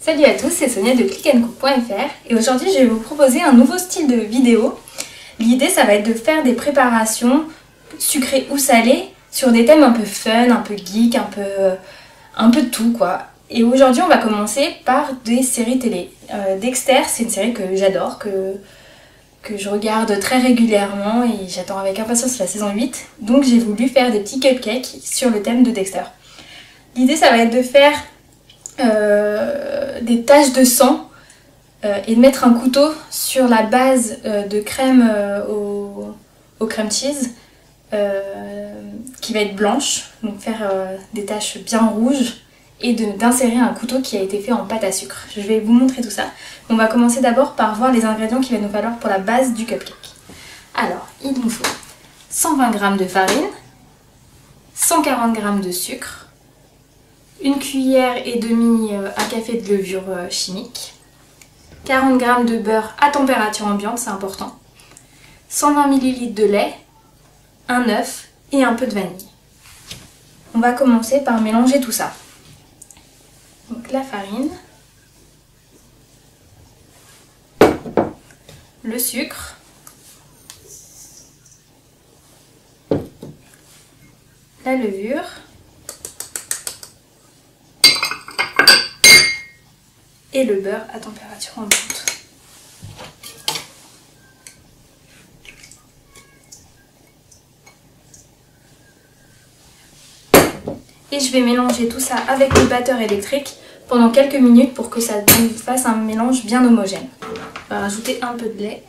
Salut à tous, c'est Sonia de clickandcook.fr et aujourd'hui je vais vous proposer un nouveau style de vidéo. L'idée ça va être de faire des préparations sucrées ou salées sur des thèmes un peu fun, un peu geek, un peu de tout quoi. Et aujourd'hui on va commencer par des séries télé. Dexter, c'est une série que j'adore, que je regarde très régulièrement et j'attends avec impatience la saison 8. Donc j'ai voulu faire des petits cupcakes sur le thème de Dexter. L'idée ça va être de faire des taches de sang et de mettre un couteau sur la base de crème au crème cheese qui va être blanche, donc faire des taches bien rouges et d'insérer un couteau qui a été fait en pâte à sucre. Je vais vous montrer tout ça. On va commencer d'abord par voir les ingrédients qu'il va nous falloir pour la base du cupcake. Alors, il nous faut 120 g de farine, 140 g de sucre, une cuillère et demie à café de levure chimique, 40 g de beurre à température ambiante, c'est important, 120 ml de lait, un œuf et un peu de vanille. On va commencer par mélanger tout ça. Donc la farine, le sucre, la levure, et le beurre à température ambiante. Et je vais mélanger tout ça avec le batteur électrique pendant quelques minutes pour que ça fasse un mélange bien homogène. On va rajouter un peu de lait.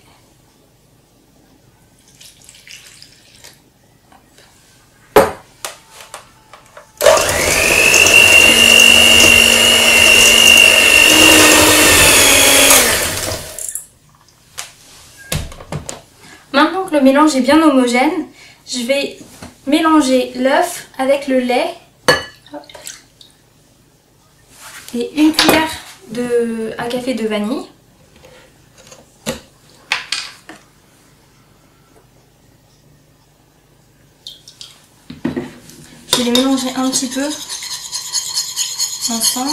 Maintenant que le mélange est bien homogène, je vais mélanger l'œuf avec le lait. Hop. Et une cuillère à café de vanille. Je vais les mélanger un petit peu ensemble.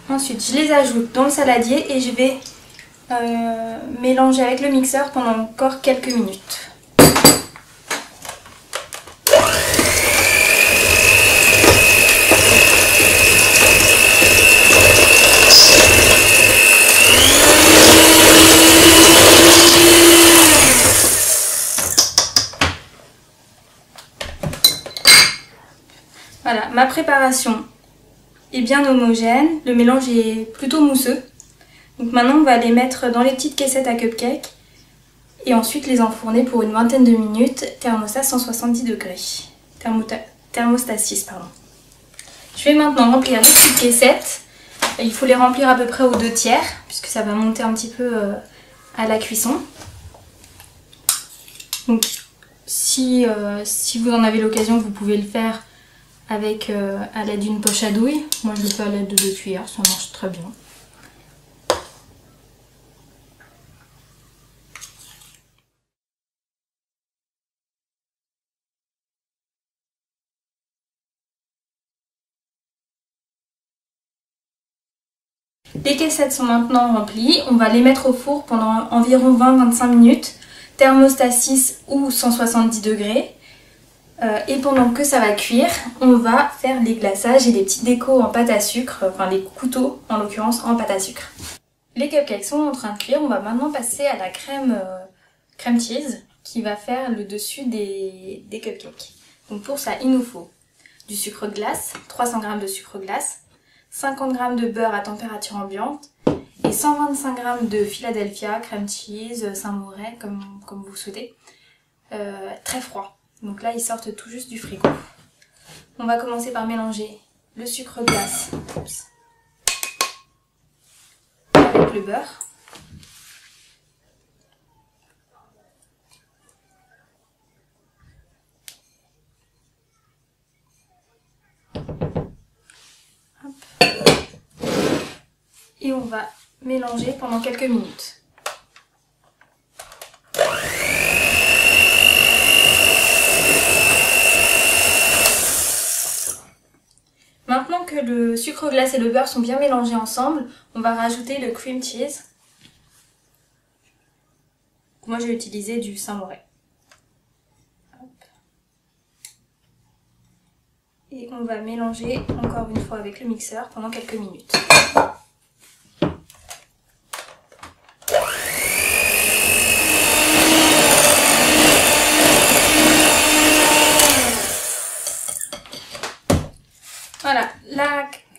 Ensuite, je les ajoute dans le saladier et je vais mélanger avec le mixeur pendant encore quelques minutes. Voilà, ma préparation est bien homogène, le mélange est plutôt mousseux. Donc maintenant on va les mettre dans les petites caissettes à cupcake et ensuite les enfourner pour une vingtaine de minutes, thermostat 170 degrés. Thermostat 6 pardon. Je vais maintenant remplir les petites caissettes. Il faut les remplir à peu près aux 2/3 puisque ça va monter un petit peu à la cuisson. Donc si vous en avez l'occasion, vous pouvez le faire avec à l'aide d'une poche à douille. Moi je le fais à l'aide de 2 cuillères, ça marche très bien. Les caissettes sont maintenant remplies, on va les mettre au four pendant environ 20-25 minutes, thermostat 6 ou 170 degrés. Et pendant que ça va cuire, on va faire les glaçages et les petits décos en pâte à sucre, enfin les couteaux en l'occurrence en pâte à sucre. Les cupcakes sont en train de cuire, on va maintenant passer à la crème cheese qui va faire le dessus des cupcakes. Donc pour ça, il nous faut du sucre glace, 300 g de sucre glace, 50 g de beurre à température ambiante et 125 g de Philadelphia, crème cheese, Saint-Moré, comme vous souhaitez, très froid. Donc là, ils sortent tout juste du frigo. On va commencer par mélanger le sucre glace avec le beurre. Hop. Et on va mélanger pendant quelques minutes. Maintenant que le sucre glace et le beurre sont bien mélangés ensemble, on va rajouter le cream cheese. Moi j'ai utilisé du Saint-Moré. Et on va mélanger encore une fois avec le mixeur pendant quelques minutes. Voilà,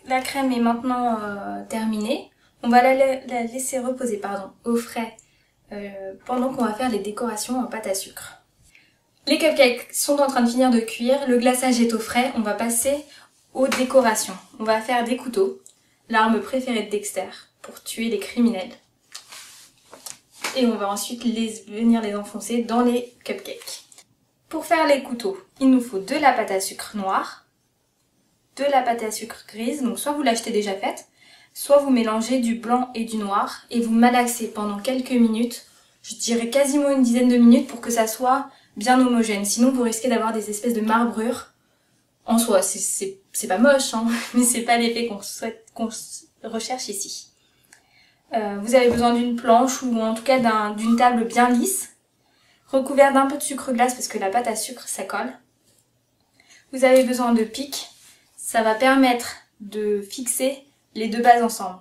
la crème est maintenant terminée. On va la laisser reposer au frais pendant qu'on va faire les décorations en pâte à sucre. Les cupcakes sont en train de finir de cuire, le glaçage est au frais, on va passer aux décorations. On va faire des couteaux, l'arme préférée de Dexter pour tuer les criminels. Et on va ensuite venir les enfoncer dans les cupcakes. Pour faire les couteaux, il nous faut de la pâte à sucre noire, de la pâte à sucre grise, donc soit vous l'achetez déjà faite, soit vous mélangez du blanc et du noir et vous malaxez pendant quelques minutes, je dirais quasiment une dizaine de minutes pour que ça soit bien homogène, sinon vous risquez d'avoir des espèces de marbrures. En soi, c'est pas moche, hein, mais c'est pas l'effet qu'on recherche ici. Vous avez besoin d'une planche ou en tout cas d'une table bien lisse, recouverte d'un peu de sucre glace parce que la pâte à sucre ça colle. Vous avez besoin de pics, ça va permettre de fixer les deux bases ensemble.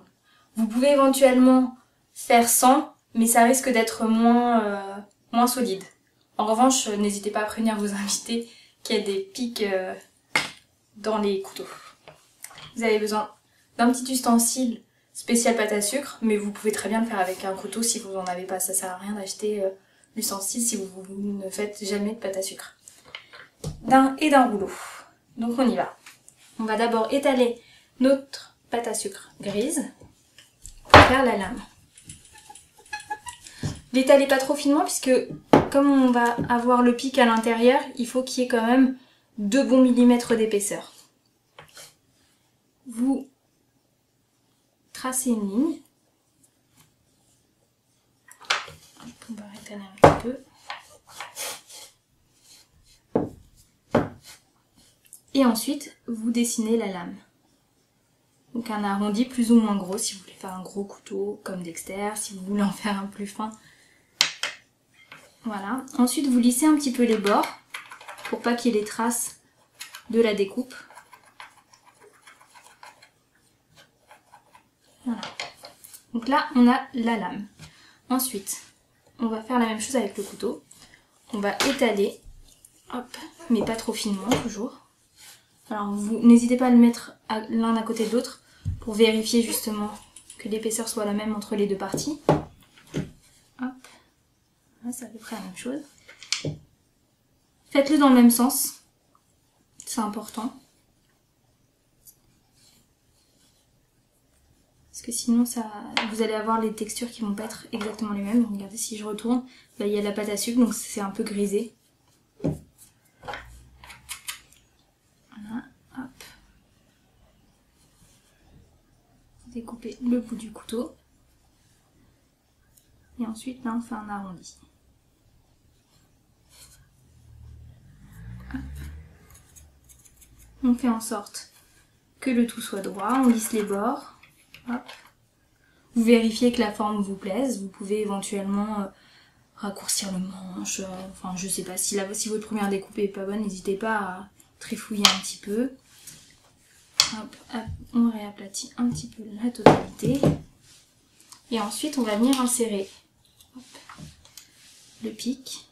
Vous pouvez éventuellement faire sans, mais ça risque d'être moins solide. En revanche, n'hésitez pas à prévenir vos invités qu'il y a des pics dans les couteaux. Vous avez besoin d'un petit ustensile spécial pâte à sucre, mais vous pouvez très bien le faire avec un couteau si vous n'en avez pas. Ça sert à rien d'acheter l'ustensile si vous ne faites jamais de pâte à sucre. D'un rouleau. Donc on y va. On va d'abord étaler notre pâte à sucre grise pour faire la lame. L'étalez pas trop finement puisque comme on va avoir le pic à l'intérieur, il faut qu'il y ait quand même 2 bons millimètres d'épaisseur. Vous tracez une ligne. On va étaler un petit peu. Et ensuite, vous dessinez la lame. Donc un arrondi plus ou moins gros si vous voulez faire un gros couteau comme Dexter, si vous voulez en faire un plus fin. Voilà. Ensuite, vous lissez un petit peu les bords pour pas qu'il y ait les traces de la découpe. Voilà. Donc là, on a la lame. Ensuite, on va faire la même chose avec le couteau. On va étaler, hop, mais pas trop finement toujours. Alors, vous n'hésitez pas à le mettre l'un à côté de l'autre pour vérifier justement que l'épaisseur soit la même entre les deux parties. Hop. Là, c'est à peu près la même chose. Faites-le dans le même sens. C'est important. Parce que sinon, vous allez avoir les textures qui vont pas être exactement les mêmes. Regardez, si je retourne, là, il y a la pâte à sucre, donc c'est un peu grisé. Voilà, hop. Découpez le bout du couteau. Et ensuite, là, on fait un arrondi. Hop. On fait en sorte que le tout soit droit, on lisse les bords. Hop. Vous vérifiez que la forme vous plaise, vous pouvez éventuellement raccourcir le manche, enfin je sais pas, si votre première découpe est pas bonne, n'hésitez pas à trifouiller un petit peu. Hop, hop, on réaplatit un petit peu la totalité. Et ensuite on va venir insérer hop, le pic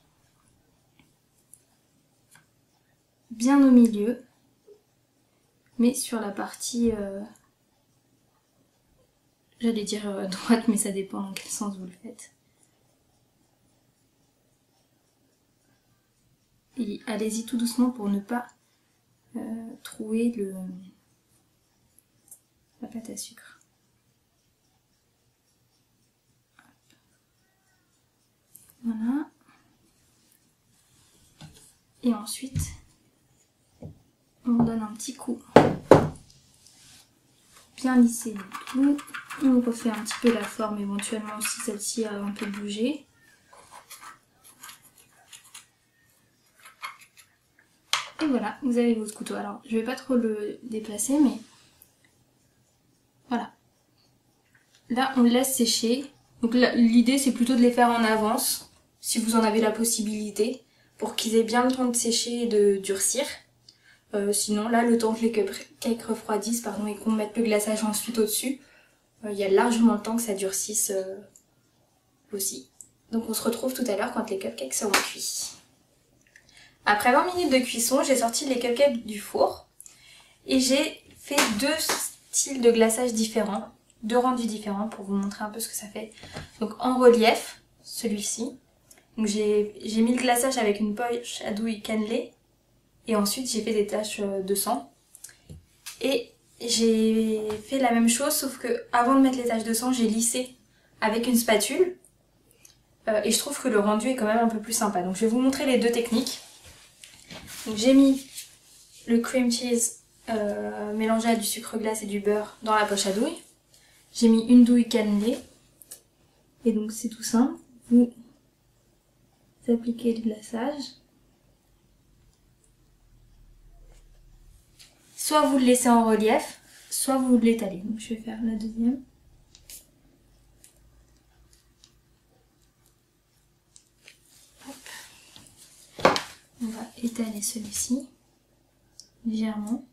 bien au milieu, mais sur la partie, j'allais dire droite, mais ça dépend dans quel sens vous le faites. Et allez-y tout doucement pour ne pas trouer la pâte à sucre. Voilà. Et ensuite, on donne un petit coup pour bien lisser le tout. On refait un petit peu la forme éventuellement si celle-ci a un peu bougé. Et voilà, vous avez votre couteau. Alors, je vais pas trop le déplacer, mais Voilà. Là, on le laisse sécher. Donc l'idée, c'est plutôt de les faire en avance, si vous en avez la possibilité, pour qu'ils aient bien le temps de sécher et de durcir. Sinon, là, le temps que les cupcakes refroidissent, pardon, et qu'on mette le glaçage ensuite au-dessus, il y a largement le temps que ça durcisse aussi. Donc on se retrouve tout à l'heure quand les cupcakes seront cuits. Après 20 minutes de cuisson, j'ai sorti les cupcakes du four et j'ai fait deux styles de glaçage différents, deux rendus différents pour vous montrer un peu ce que ça fait. Donc en relief, celui-ci. Donc j'ai mis le glaçage avec une poche à douille cannelée et ensuite j'ai fait des taches de sang. Et j'ai fait la même chose sauf que avant de mettre les taches de sang, j'ai lissé avec une spatule. Et je trouve que le rendu est quand même un peu plus sympa. Donc je vais vous montrer les deux techniques. Donc j'ai mis le cream cheese mélangé à du sucre glace et du beurre dans la poche à douille. J'ai mis une douille cannelée. Et donc c'est tout simple. Vous appliquez le glaçage. Soit vous le laissez en relief, soit vous l'étalez. Donc je vais faire la deuxième. On va étaler celui-ci légèrement.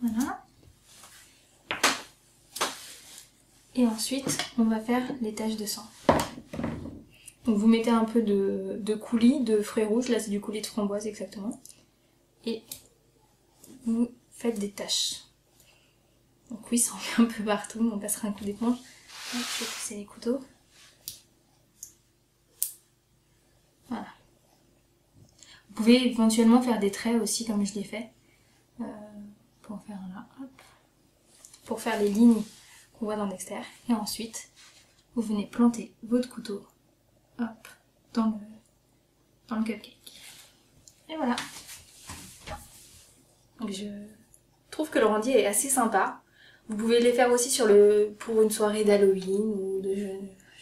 Voilà. Et ensuite, on va faire les taches de sang. Donc vous mettez un peu de coulis, de fruits rouges, là c'est du coulis de framboise exactement. Et vous faites des taches. Donc oui, ça en fait un peu partout, on passera un coup d'éponge. Je vais pousser les couteaux. Voilà. Vous pouvez éventuellement faire des traits aussi comme je l'ai fait. Pour en faire un là, hop. Pour faire les lignes qu'on voit dans l'extérieur. Et ensuite, vous venez planter votre couteau, hop, dans le cupcake. Et voilà. Donc je trouve que le rendu est assez sympa. Vous pouvez les faire aussi pour une soirée d'Halloween ou de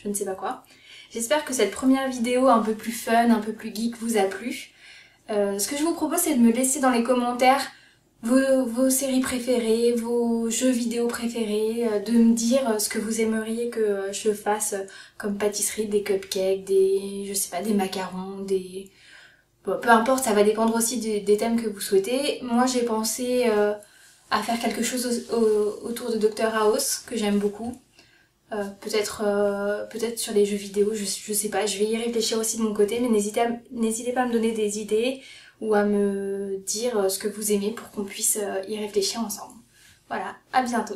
je ne sais pas quoi. J'espère que cette première vidéo un peu plus fun, un peu plus geek vous a plu. Ce que je vous propose, c'est de me laisser dans les commentaires vos séries préférées, vos jeux vidéo préférés, de me dire ce que vous aimeriez que je fasse comme pâtisserie, des cupcakes, je sais pas, des macarons, Bon, peu importe, ça va dépendre aussi des thèmes que vous souhaitez. Moi j'ai pensé à faire quelque chose autour de Dr House, que j'aime beaucoup. Peut-être sur les jeux vidéo, je sais pas, je vais y réfléchir aussi de mon côté, mais n'hésitez pas à me donner des idées ou à me dire ce que vous aimez pour qu'on puisse y réfléchir ensemble. Voilà, à bientôt.